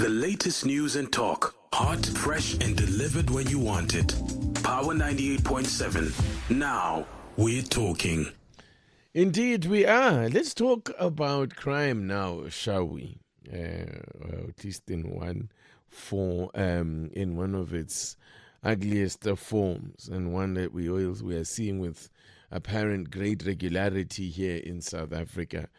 The latest news and talk, hot, fresh, and delivered when you want it. Power 98.7. Now we're talking. Indeed, we are. Let's talk about crime now, shall we? At least in one of its ugliest forms, and one that we are seeing with apparent great regularity here in South Africa.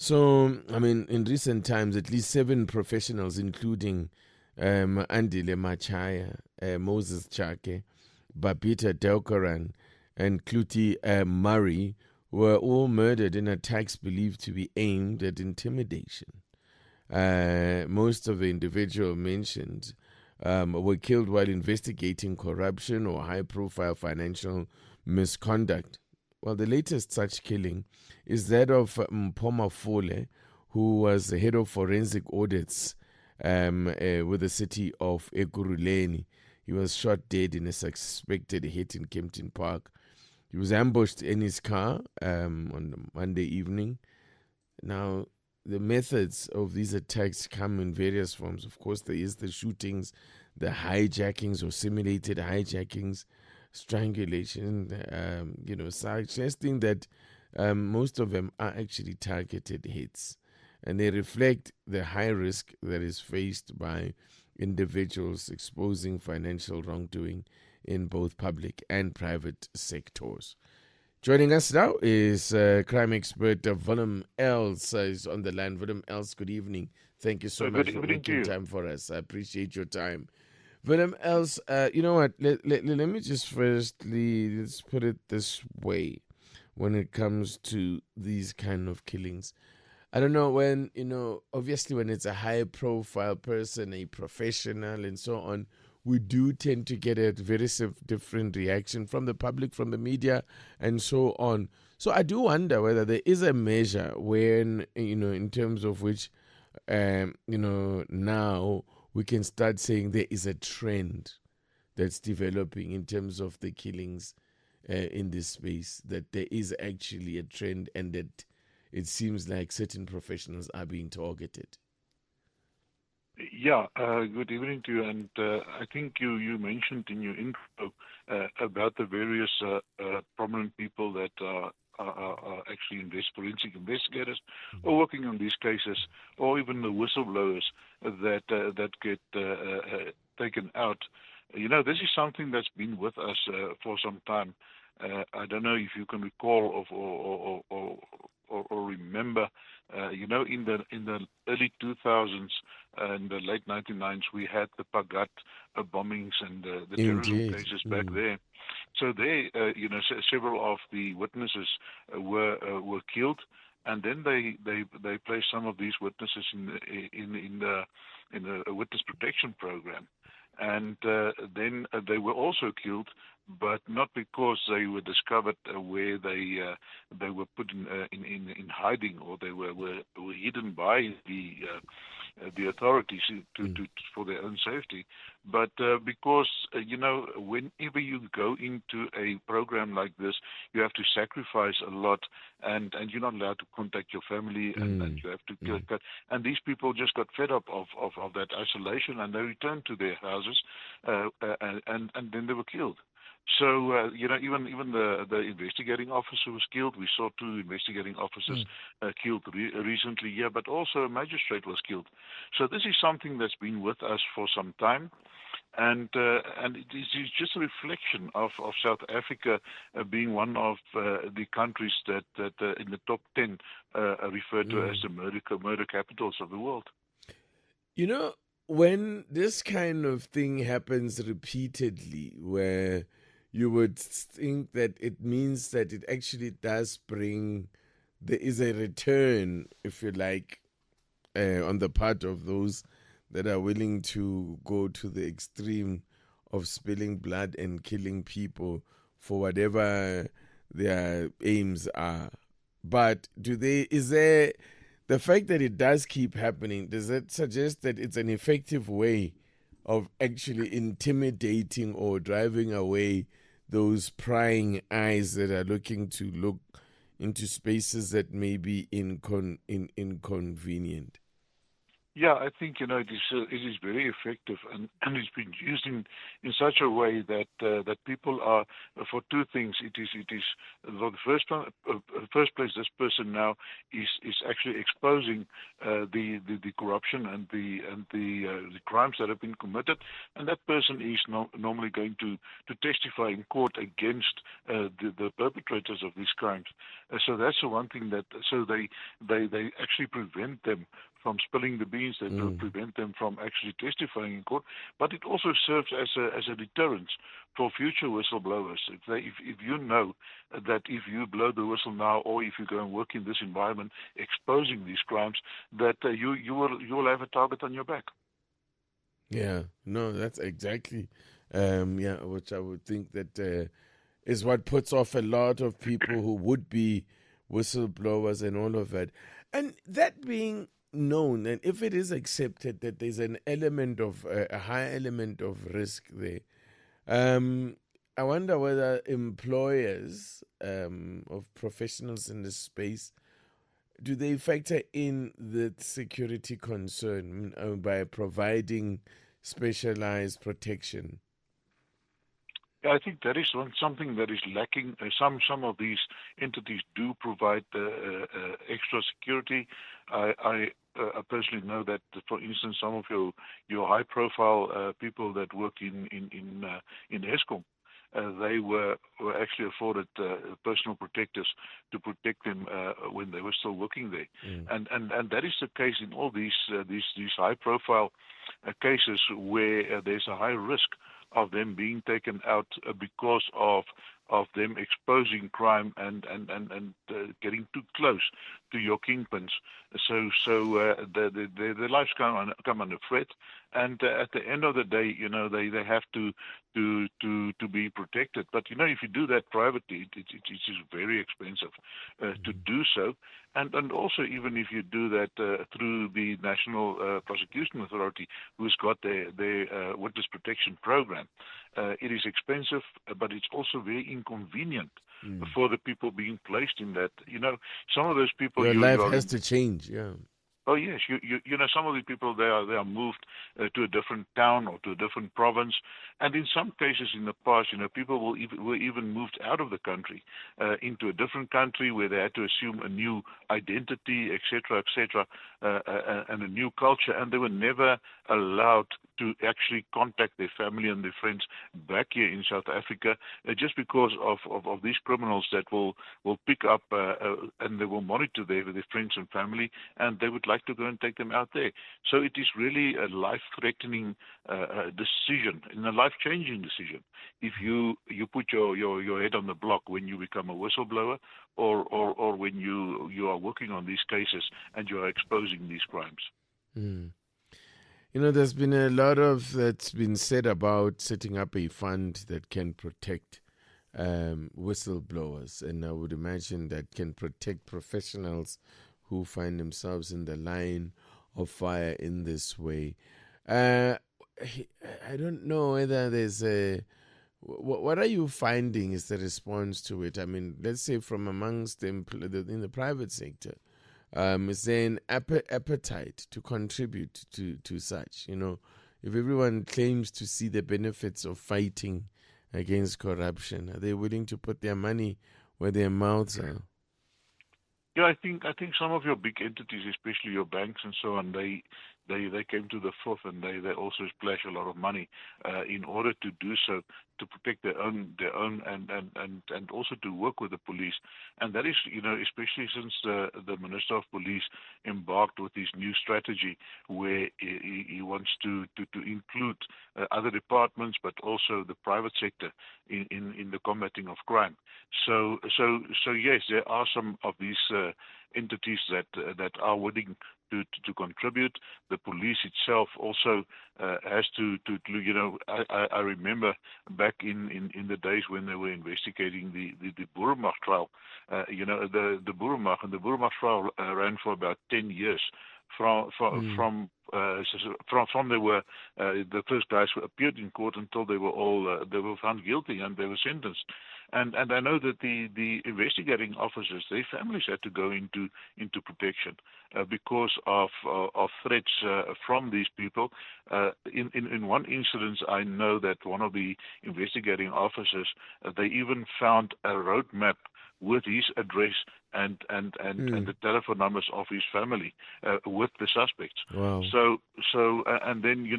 So, I mean, in recent times, at least 7 professionals, including Andile Machaya, Moses Chake, Babita Delkaran, and Kluti Murray, were all murdered in attacks believed to be aimed at intimidation. Most of the individuals mentioned were killed while investigating corruption or high-profile financial misconduct. Well, the latest such killing is that of Mpoma Fole, who was the head of forensic audits with the city of Ekurhuleni. He was shot dead in a suspected hit in Kempton Park. He was ambushed in his car on Monday evening. Now, the methods of these attacks come in various forms. Of course, there is the shootings, the hijackings or simulated hijackings, strangulation, suggesting that most of them are actually targeted hits. And they reflect the high risk that is faced by individuals exposing financial wrongdoing in both public and private sectors. Joining us now is crime expert Willem Els is on the line. Willem Els, good evening. Thank you so much for making time for us. I appreciate your time. Willem Els, you know what? Let me just firstly, let's put it this way when it comes to these kind of killings. I don't know when, obviously when it's a high-profile person, a professional and so on, we do tend to get a very different reaction from the public, from the media, and so on. So I do wonder whether there is a measure when, in terms of which, now we can start saying there is a trend that's developing in terms of the killings in this space, that there is actually a trend and that it seems like certain professionals are being targeted. Yeah, good evening to you. And I think you mentioned in your intro about the various prominent people that are actually forensic investigators or working on these cases, or even the whistleblowers that get taken out. This is something that's been with us for some time. I don't know if you can recall or remember, in the early 2000s and the late 1990s, we had the Pagat bombings and the terrorism cases back there. So there, several of the witnesses were killed, and then they placed some of these witnesses in the witness protection program. And then they were also killed, but not because they were discovered where they were put in hiding, or they were hidden by the authorities for their own safety, but because whenever you go into a program like this, you have to sacrifice a lot, and you're not allowed to contact your family, and you have to cut. And these people just got fed up of that isolation, and they returned to their houses, and then they were killed. So, even the investigating officer was killed. We saw 2 investigating officers killed recently here, but also a magistrate was killed. So this is something that's been with us for some time. And it is just a reflection of South Africa being one of the countries that in the top 10 are referred to as the murder capitals of the world. When this kind of thing happens repeatedly, where you would think that it means that it actually does there is a return, if you like, on the part of those that are willing to go to the extreme of spilling blood and killing people for whatever their aims are. But is there the fact that it does keep happening, does that suggest that it's an effective way of actually intimidating or driving away those prying eyes that are looking to look into spaces that may be inconvenient? Yeah, I think it is very effective, and it's been used in such a way that that people are for two things. It is for the first place, this person now is actually exposing the corruption and the crimes that have been committed, and that person is normally going to testify in court against the perpetrators of these crimes. So that's the one thing that they actually prevent them from spilling the beans, that will prevent them from actually testifying in court. But it also serves as a deterrence for future whistleblowers. If you know that if you blow the whistle now, or if you go and work in this environment exposing these crimes, that you will have a target on your back. Yeah, no, that's exactly, which I would think that is what puts off a lot of people who would be whistleblowers and all of that. And that being known, and if it is accepted that there's an element of a high element of risk there, I wonder whether employers of professionals in this space, do they factor in the security concern by providing specialized protection? I think that is something that is lacking. Some of these entities do provide extra security. I personally know that, for instance, some of your high-profile people that work in ESCOM, they were actually afforded personal protectors to protect them when they were still working there, and that is the case in all these high-profile cases where there's a high risk of them being taken out because of them exposing crime and getting too close to your kingpins. So their lives come under threat, and at the end of the day, they have to be protected. But if you do that privately, it is very expensive to do so, and also even if you do that through the National Prosecution Authority, who's got their witness protection program, it is expensive, but it's also very inconvenient for the people being placed in that. Some of those people, your life has to change. Yeah. Oh yes, some of the people they are moved to a different town or to a different province, and in some cases in the past, people were even moved out of the country into a different country where they had to assume a new identity, etc., and a new culture, and they were never allowed to actually contact their family and their friends back here in South Africa, just because of these criminals that will pick up and they will monitor their friends and family, and they would like to go and take them out there. So it is really a life-threatening decision and a life-changing decision if you put your head on the block when you become a whistleblower, or when you are working on these cases and you are exposing these crimes. There's been a lot that's been said about setting up a fund that can protect whistleblowers, and I would imagine that can protect professionals who find themselves in the line of fire in this way. I don't know whether there's what are you finding is the response to it? I mean, let's say from amongst in the private sector, is there an appetite to contribute to such? If everyone claims to see the benefits of fighting against corruption, are they willing to put their money where their mouths are? Yeah, I think some of your big entities, especially your banks and so on, they came to the fore, and they also splash a lot of money in order to do so, to protect their own and also to work with the police. And that is, especially since the Minister of Police embarked with his new strategy, where he wants to include other departments, but also the private sector in the combating of crime. So yes, there are some of these entities that are willing to contribute. The police itself also has to I remember back in the days when they were investigating the Boerenmacht trial, the Boerenmacht trial ran for about 10 years from from the first guys who appeared in court until they were found guilty and they were sentenced. And I know that the investigating officers, their families had to go into protection because of threats from these people. In one incident, I know that one of the investigating officers, they even found a roadmap with his address and the telephone numbers of his family with the suspects. Wow. So and then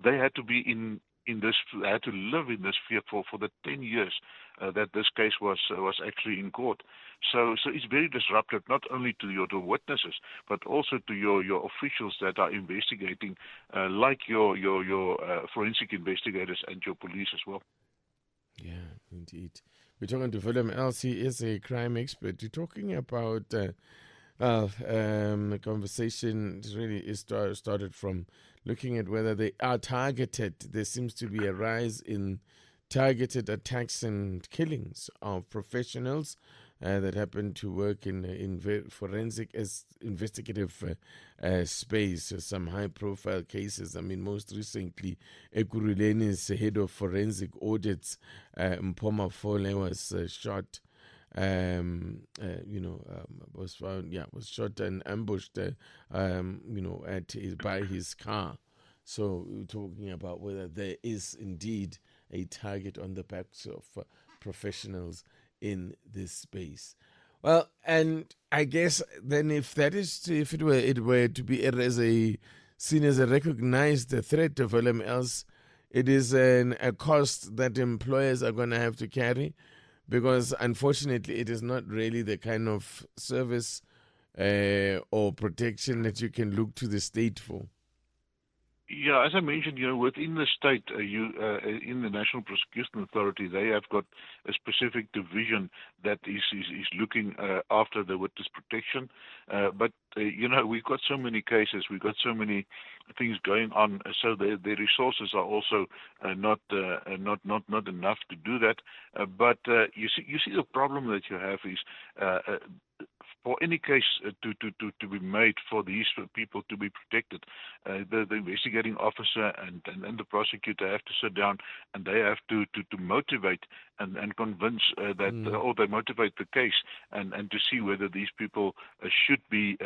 they had to be in this, they had to live in this fear for the 10 years that this case was actually in court. So it's very disruptive, not only to your witnesses, but also to your officials that are investigating, like your forensic investigators and your police as well. Yeah, indeed. We're talking to Willem Els. He is a crime expert. We're talking about the conversation really started from looking at whether they are targeted. There seems to be a rise in targeted attacks and killings of professionals that happen to work in forensic investigative space. So some high-profile cases. I mean, most recently, Ekurhulene's head of forensic audits, Mpoma Fole, was shot. Was shot and ambushed, by his car. So we're talking about whether there is indeed a target on the backs of professionals in this space. Well, and I guess then if it were to be seen as a recognized threat of LMLs, it is a cost that employers are going to have to carry, because unfortunately it is not really the kind of service or protection that you can look to the state for. Yeah, as I mentioned, within the state, in the National Prosecution Authority, they have got a specific division that is looking after the witness protection. But we've got so many cases, we've got so many things going on, so the resources are also not enough to do that. But you see, the problem that you have is. For any case to be made for these people to be protected, the investigating officer and the prosecutor have to sit down and they have to motivate and convince or they motivate the case and to see whether these people should be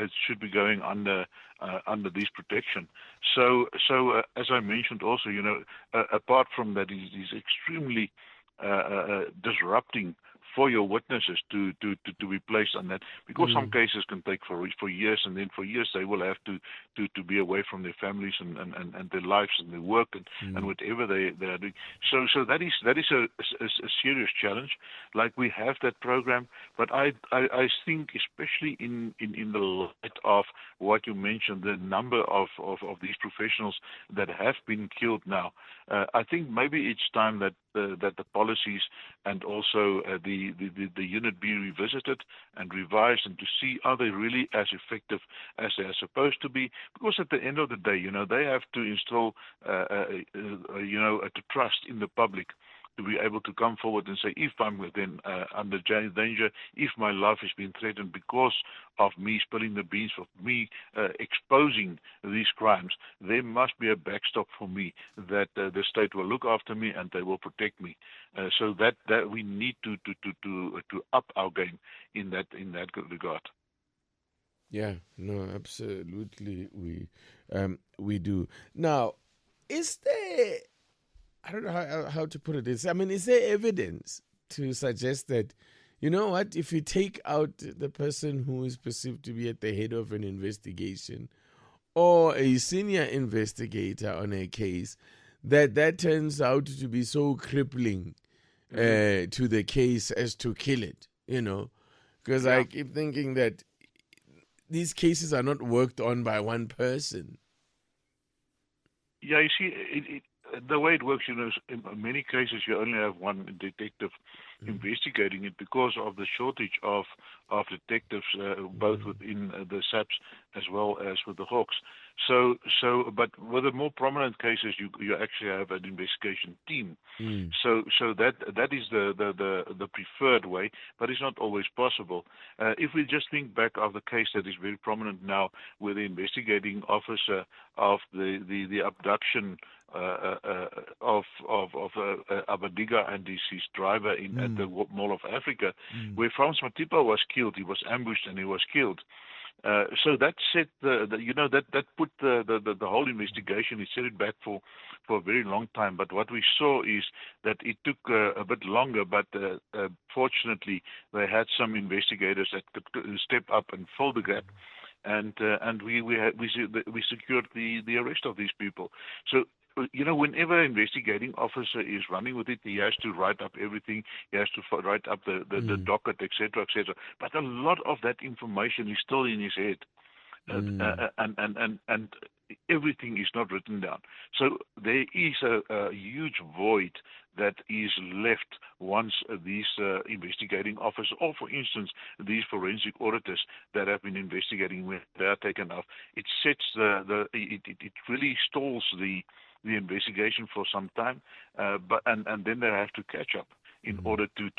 going under these protection. So as I mentioned also, apart from that, it is extremely disrupting for your witnesses to be placed on that, because some cases can take for years, and then for years they will have to be away from their families and their lives and their work and whatever they are doing. So that is a serious challenge. Like, we have that program, but I think, especially in the light of what you mentioned, the number of these professionals that have been killed now, I think maybe it's time that the policies and also the unit be revisited and revised, and to see, are they really as effective as they are supposed to be? Because at the end of the day, they have to instill a trust in the public to be able to come forward and say, if I'm then under danger, if my life has been threatened because of me spilling the beans, of me exposing these crimes, there must be a backstop for me, that the state will look after me and they will protect me. So that we need to up our game in that regard. Yeah, no, absolutely, we do. Now, is there, I don't know how to put it. Is there evidence to suggest that, if you take out the person who is perceived to be at the head of an investigation or a senior investigator on a case, that turns out to be so crippling to the case as to kill it, Because I keep thinking that these cases are not worked on by one person. Yeah, you see, the way it works, in many cases you only have one detective investigating it because of the shortage of detectives, both within the SAPs as well as with the Hawks. But with the more prominent cases, you actually have an investigation team. Mm. So that is the preferred way, but it's not always possible. If we just think back of the case that is very prominent now, with the investigating officer of the abduction of Abadiga and his driver at the Mall of Africa, where Frans Matipa was killed. He was ambushed and he was killed. So that set that put the whole investigation. It set it back for a very long time. But what we saw is that it took a bit longer. But fortunately, they had some investigators that could step up and fill the gap. And we secured the arrest of these people. So whenever an investigating officer is running with it, he has to write up everything. He has to write up the docket, etc., etc. But a lot of that information is still in his head, and everything is not written down. So there is a huge void that is left once these investigating officers, or for instance, these forensic auditors that have been investigating, when they are taken off, it sets it really stalls the investigation for some time, but then they have to catch up in order to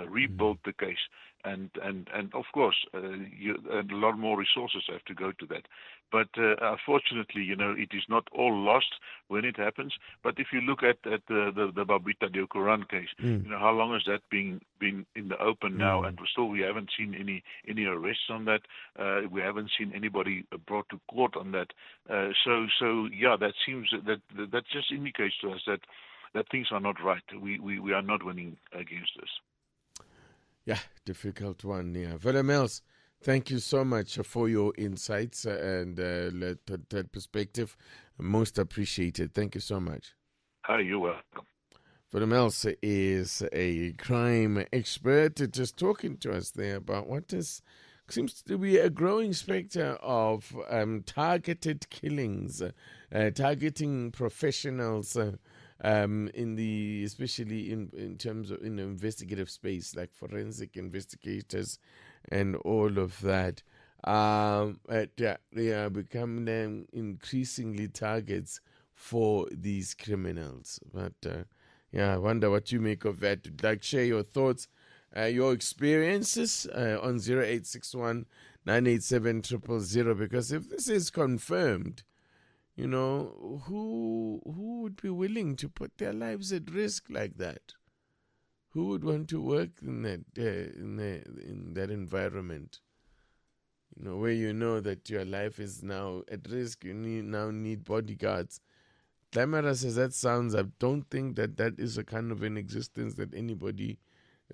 rebuild the case, and of course a lot more resources have to go to that. But unfortunately, it is not all lost when it happens. But if you look at the Babita Deokaran case, how long has that been in the open now, and still we haven't seen any arrests on that. We haven't seen anybody brought to court on that. So yeah, that seems that just indicates to us that things are not right. We are not winning against this. Yeah, difficult one. Yeah, Velemels, thank you so much for your insights and that perspective. Most appreciated. Thank you so much. You're welcome. Velemels is a crime expert, just talking to us there about what seems to be a growing specter of targeted killings, targeting professionals. Especially in terms of in the investigative space, like forensic investigators and all of that, they are becoming increasingly targets for these criminals. But I wonder what you make of that. Like, share your thoughts, your experiences on 0861 987 000, because if this is confirmed, who would be willing to put their lives at risk like that? Who would want to work in that environment? Where that your life is now at risk. You need bodyguards. Glamorous as that sounds, I don't think that is a kind of an existence that anybody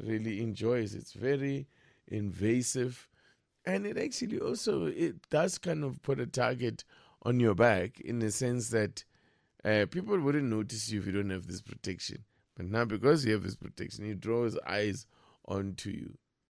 really enjoys. It's very invasive, and it actually also does kind of put a target on your back, in the sense that people wouldn't notice you if you don't have this protection. But now, because you have this protection, it draws eyes onto you.